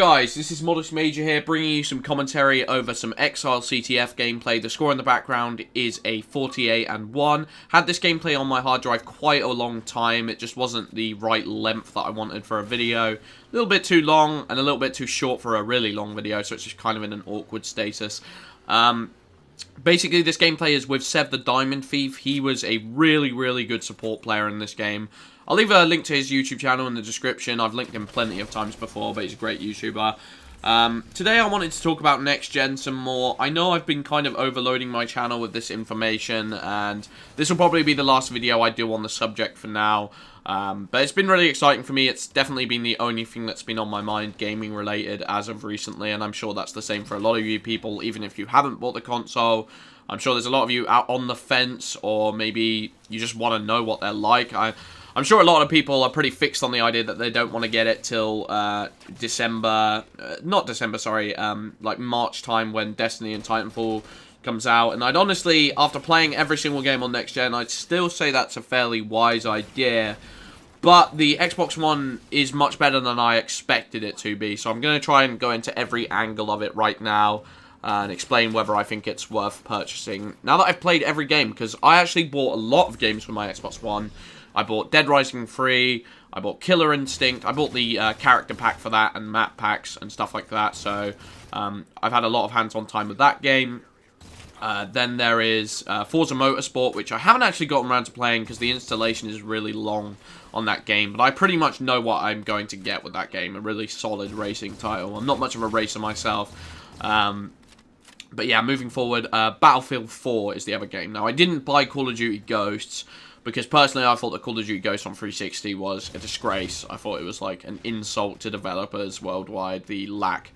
guys, this is Modest Major here, bringing you some commentary over some Exile CTF gameplay. The score in the background is a 48-1. Had this gameplay on my hard drive quite a long time. It just wasn't the right length that I wanted for a video. A little bit too long and a little bit too short for a really long video, so it's just kind of in an awkward status. Basically, this gameplay is with Sev the Diamond Thief. He was a really good support player in this game. I'll leave a link to his YouTube channel in the description. I've linked him plenty of times before, but he's a great YouTuber. Today I wanted to talk about Next Gen some more. I know I've been kind of overloading my channel with this information, and this will probably be the last video I do on the subject for now. But it's been really exciting for me. It's definitely been the only thing that's been on my mind gaming related as of recently, and I'm sure that's the same for a lot of you people, even if you haven't bought the console. I'm sure there's a lot of you out on the fence, or like you just want to know what they're like. I'm sure a lot of people are pretty fixed on the idea that they don't want to get it till like March time, when Destiny and Titanfall comes out. And I'd honestly, after playing every single game on Next Gen, I'd still say that's a fairly wise idea. But the Xbox One is much better than I expected it to be, so I'm going to try and go into every angle of it right now and explain whether I think it's worth purchasing. Now that I've played every game, because I actually bought a lot of games for my Xbox One. I bought Dead Rising 3, I bought Killer Instinct, I bought the character pack for that and map packs and stuff like that, so I've had a lot of hands-on time with that game. Then there is Forza Motorsport, which I haven't actually gotten around to playing because the installation is really long on that game, but I pretty much know what I'm going to get with that game, a really solid racing title. I'm not much of a racer myself, but yeah, moving forward, Battlefield 4 is the other game. Now, I didn't buy Call of Duty Ghosts, because personally I thought that Call of Duty Ghosts on 360 was a disgrace. I thought it was like an insult to developers worldwide. The lack,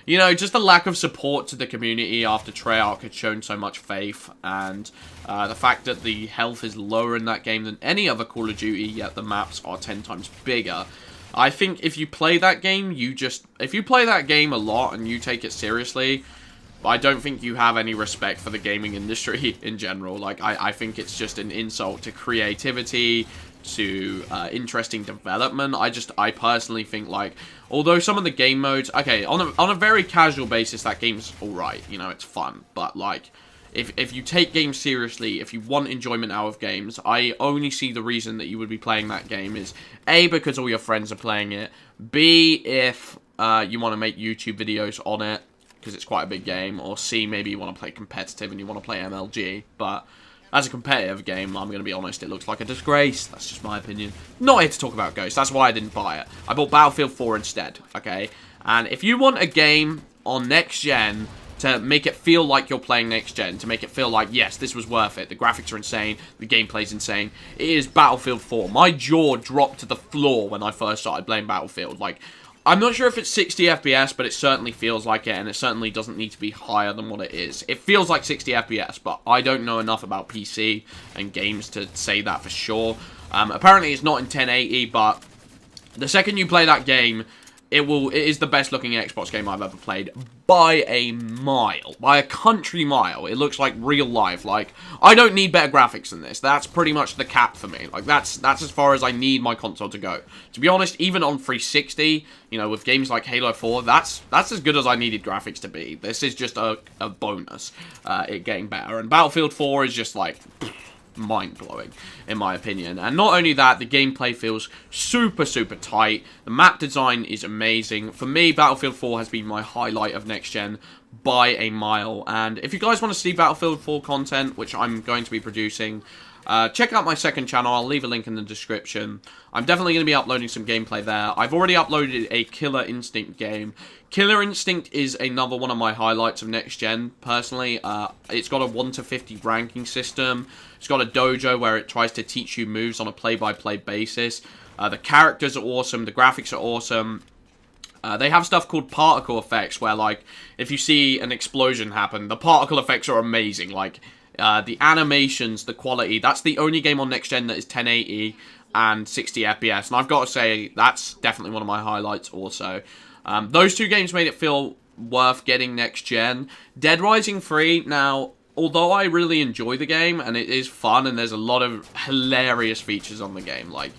just the lack of support to the community after Treyarch had shown so much faith, and the fact that the health is lower in that game than any other Call of Duty, yet the maps are 10 times bigger. I think if you play that game, if you play that game a lot and you take it seriously, I don't think you have any respect for the gaming industry in general. Like, I think it's just an insult to creativity, to interesting development. I personally think, like, although some of the game modes, okay, on a very casual basis, that game's alright, it's fun, but, like, if you take games seriously, if you want enjoyment out of games, I only see the reason that you would be playing that game is, A, because all your friends are playing it, B, if you want to make YouTube videos on it, because it's quite a big game, or C, maybe you want to play competitive and you want to play MLG, but as a competitive game, I'm going to be honest, it looks like a disgrace. That's just my opinion. Not here to talk about Ghost, that's why I didn't buy it. I bought Battlefield 4 instead, okay? And if you want a game on Next Gen to make it feel like you're playing Next Gen, to make it feel like, yes, this was worth it, the graphics are insane, the gameplay's insane, it is Battlefield 4. My jaw dropped to the floor when I first started playing Battlefield. Like, I'm not sure if it's 60 FPS, but it certainly feels like it, and it certainly doesn't need to be higher than what it is. It feels like 60 FPS, but I don't know enough about PC and games to say that for sure. Apparently it's not in 1080, but the second you play that game, it is the best looking Xbox game I've ever played by a mile, by a country mile. It looks like real life. Like, I don't need better graphics than this. That's pretty much the cap for me. Like, that's as far as I need my console to go. To be honest, even on 360, with games like Halo 4, that's as good as I needed graphics to be. This is just a bonus, it getting better. And Battlefield 4 is just like mind-blowing, in my opinion. And not only that, the gameplay feels super tight. The map design is amazing. For me, Battlefield 4 has been my highlight of Next Gen by a mile. And if you guys want to see Battlefield 4 content, which I'm going to be producing, check out my second channel. I'll leave a link in the description. I'm definitely going to be uploading some gameplay there. I've already uploaded a Killer Instinct game. Killer Instinct is another one of my highlights of Next Gen, personally. It's got a 1 to 50 ranking system. It's got a dojo where it tries to teach you moves on a play-by-play basis. The characters are awesome. The graphics are awesome. They have stuff called particle effects, where, like, if you see an explosion happen, the particle effects are amazing. Like, the animations, the quality, that's the only game on Next Gen that is 1080 and 60 FPS. And I've got to say, that's definitely one of my highlights also. Those two games made it feel worth getting Next Gen. Dead Rising 3, now, although I really enjoy the game, and it is fun, and there's a lot of hilarious features on the game, like,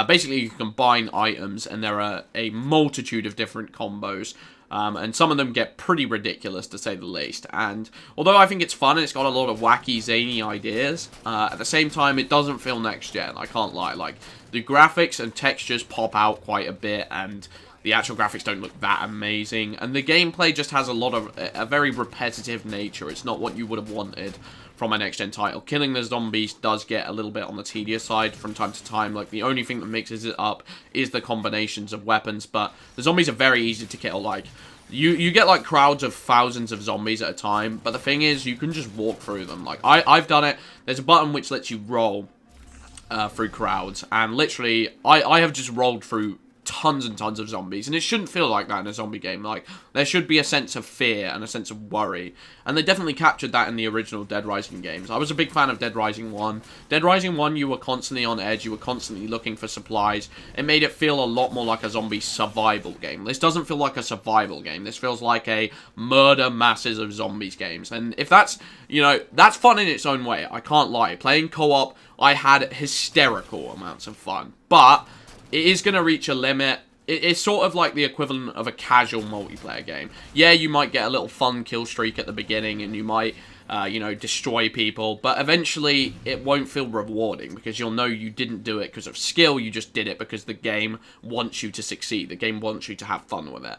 Basically, you can combine items, and there are a multitude of different combos. And some of them get pretty ridiculous, to say the least. And although I think it's fun and it's got a lot of wacky, zany ideas, at the same time, it doesn't feel next-gen. I can't lie. Like, the graphics and textures pop out quite a bit, and the actual graphics don't look that amazing. And the gameplay just has a very repetitive nature. It's not what you would have wanted from a next-gen title. Killing the zombies does get a little bit on the tedious side from time to time. Like, the only thing that mixes it up is the combinations of weapons, but the zombies are very easy to kill. Like, you get, like, crowds of thousands of zombies at a time, but the thing is, you can just walk through them. Like, I've done it. There's a button which lets you roll through crowds, and literally, I have just rolled through tons and tons of zombies, and it shouldn't feel like that in a zombie game. Like, there should be a sense of fear and a sense of worry, and they definitely captured that in the original Dead Rising games. I was a big fan of Dead Rising 1. Dead Rising 1, you were constantly on edge, you were constantly looking for supplies. It made it feel a lot more like a zombie survival game. This doesn't feel like a survival game. This feels like a murder masses of zombies games, and if that's, you know, that's fun in its own way. I can't lie. Playing co-op, I had hysterical amounts of fun, but it is going to reach a limit. It's sort of like the equivalent of a casual multiplayer game. Yeah, you might get a little fun kill streak at the beginning, and you might, you know, destroy people, but eventually it won't feel rewarding, because you'll know you didn't do it because of skill, you just did it because the game wants you to succeed. The game wants you to have fun with it.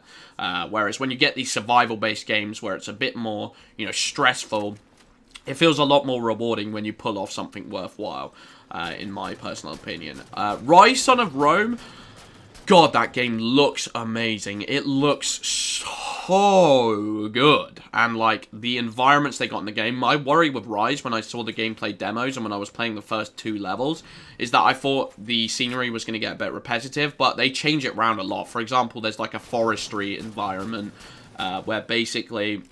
Whereas when you get these survival-based games where it's a bit more, you know, stressful, it feels a lot more rewarding when you pull off something worthwhile. In my personal opinion. Rise, Son of Rome, God, that game looks amazing. It looks so good. And, like, the environments they got in the game, my worry with Rise when I saw the gameplay demos and when I was playing the first 2 levels is that I thought the scenery was going to get a bit repetitive, but they change it around a lot. For example, there's, like, a forestry environment where basically,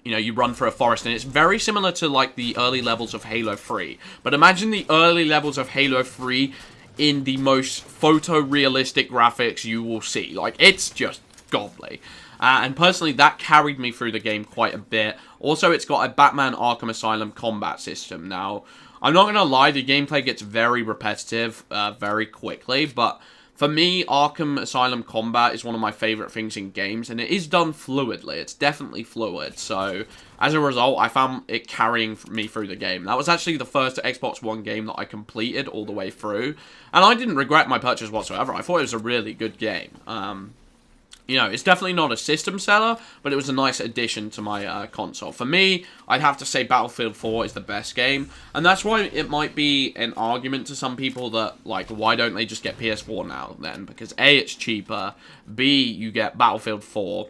you know, you run through a forest, and it's very similar to, like, the early levels of Halo 3. But imagine the early levels of Halo 3 in the most photorealistic graphics you will see. Like, it's just godly. And personally, that carried me through the game quite a bit. Also, it's got a Batman Arkham Asylum combat system. Now, I'm not going to lie, the gameplay gets very repetitive very quickly, but for me, Arkham Asylum combat is one of my favorite things in games, and it is done fluidly. It's definitely fluid, so as a result, I found it carrying me through the game. That was actually the first Xbox One game that I completed all the way through, and I didn't regret my purchase whatsoever. I thought it was a really good game. You know, it's definitely not a system seller, but it was a nice addition to my console. For me, I'd have to say Battlefield 4 is the best game, and that's why it might be an argument to some people that, like, why don't they just get PS4 now then? Because A, it's cheaper, B, you get Battlefield 4,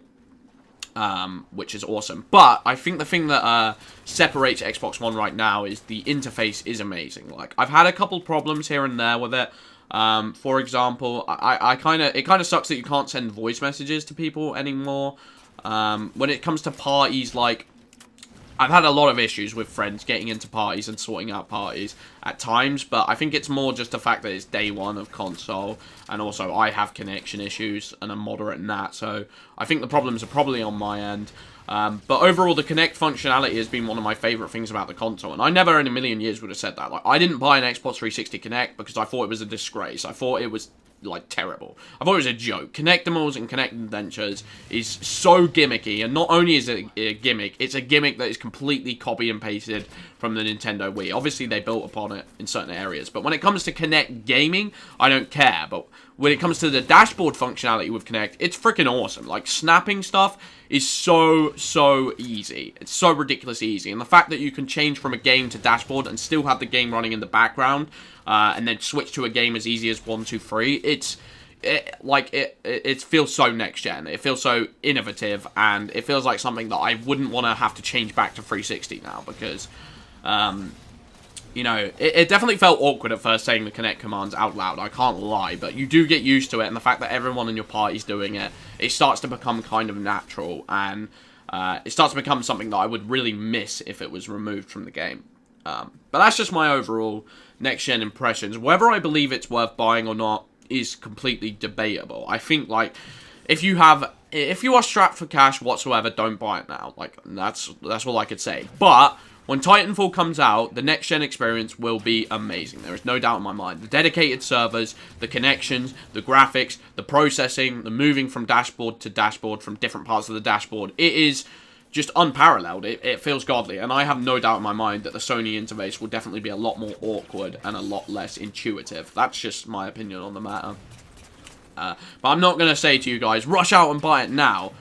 which is awesome. But I think the thing that separates Xbox One right now is the interface is amazing. Like, I've had a couple problems here and there with it. For example, it kind of sucks that you can't send voice messages to people anymore. When it comes to parties, like, I've had a lot of issues with friends getting into parties and sorting out parties at times, but I think it's more just the fact that it's day one of console, and also I have connection issues, and I'm moderate in that, so I think the problems are probably on my end. But overall, the Kinect functionality has been one of my favourite things about the console, and I never in a million years would have said that. Like, I didn't buy an Xbox 360 Kinect because I thought it was a disgrace. I thought it was, like, terrible. I thought it was a joke. Kinectimals and Kinect Adventures is so gimmicky, and not only is it a gimmick, it's a gimmick that is completely copy and pasted from the Nintendo Wii. Obviously, they built upon it in certain areas, but when it comes to Kinect gaming, I don't care. But when it comes to the dashboard functionality with Kinect, it's freaking awesome. Like, snapping stuff is so easy. It's so ridiculously easy. And the fact that you can change from a game to dashboard and still have the game running in the background, and then switch to a game as easy as 1, 2, 3, it feels so next gen. It feels so innovative, and it feels like something that I wouldn't want to have to change back to 360 now, because you know, it definitely felt awkward at first saying the Kinect commands out loud, I can't lie, but you do get used to it, and the fact that everyone in your party's doing it, it starts to become kind of natural, and it starts to become something that I would really miss if it was removed from the game. But that's just my overall next-gen impressions. Whether I believe it's worth buying or not is completely debatable. I think, like, if you are strapped for cash whatsoever, don't buy it now. Like, that's all I could say. But when Titanfall comes out, the next-gen experience will be amazing. There is no doubt in my mind. The dedicated servers, the connections, the graphics, the processing, the moving from dashboard to dashboard, from different parts of the dashboard. It is just unparalleled. It feels godly, and I have no doubt in my mind that the Sony interface will definitely be a lot more awkward and a lot less intuitive. That's just my opinion on the matter. But I'm not going to say to you guys, rush out and buy it now.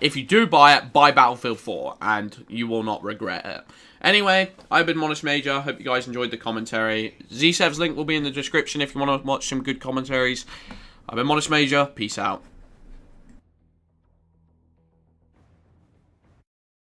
If you do buy it, buy Battlefield 4, and you will not regret it. Anyway, I've been Modest Major. Hope you guys enjoyed the commentary. ZSEV's link will be in the description if you want to watch some good commentaries. I've been Modest Major. Peace out.